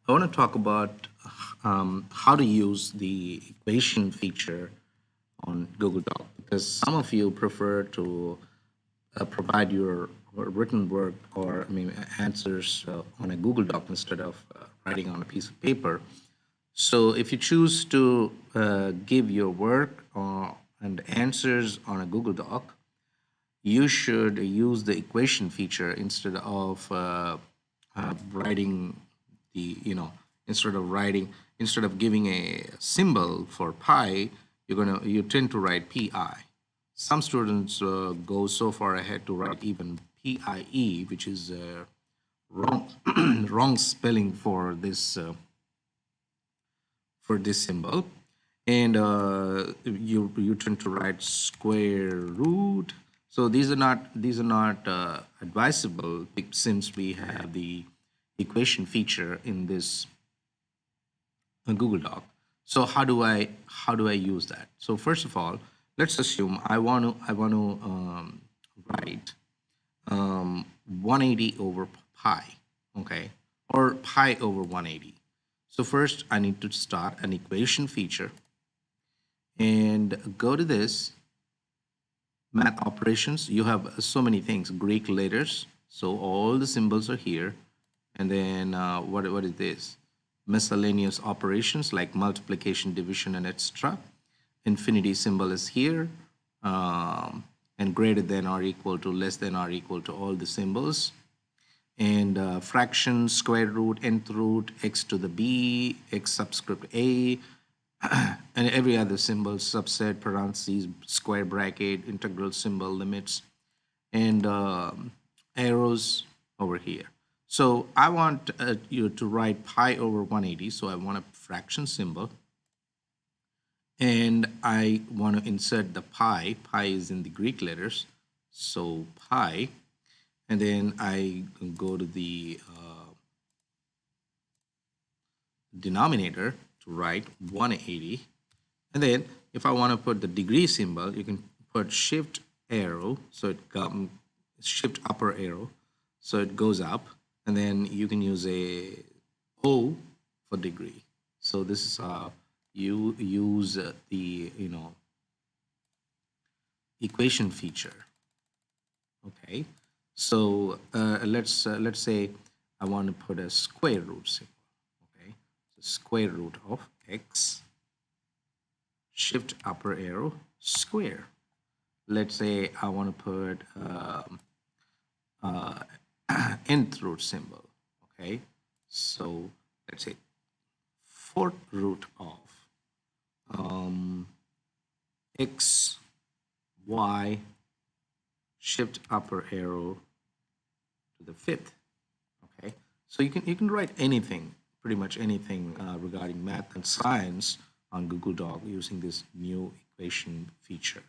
I want to talk about how to use the equation feature on Google Doc because some of you prefer to provide your written work or answers on a Google Doc instead of writing on a piece of paper. So if you choose to give your work and answers on a Google Doc, you should use the equation feature instead of writing the instead of giving a symbol for pi, you tend to write pi. Some students go so far ahead to write even pie, which is wrong wrong spelling for this symbol. And you tend to write square root. So these are not advisable since we have the equation feature in this Google Doc. So how do I use that? So first of all, let's assume I want to write 180 over pi, okay, or pi over 180. So first I need to start an equation feature and go to this math operations. You have so many things, Greek letters. So all the symbols are here. And then what is this? Miscellaneous operations like multiplication, division, and etc. Infinity symbol is here. And greater than or equal to, less than or equal to, all the symbols. And fractions, square root, nth root, x to the b, x subscript a, and every other symbol, subset, parentheses, square bracket, integral symbol, limits, and arrows over here. So I want you to write pi over 180. So I want a fraction symbol. And I want to insert the pi. Pi is in the Greek letters. So pi. And then I go to the denominator to write 180. And then if I want to put the degree symbol, you can put shift arrow. So it comes shift upper arrow. So it goes up. And then you can use a O for degree. So this is how you use the equation feature. Okay. So let's say I want to put a square root symbol. Okay. So square root of x, shift upper arrow, square. Let's say I want to put nth root symbol. Okay. So let's say fourth root of x, y, shift upper arrow to the fifth. Okay, so you can write anything, pretty much anything regarding math and science on Google Doc using this new equation feature.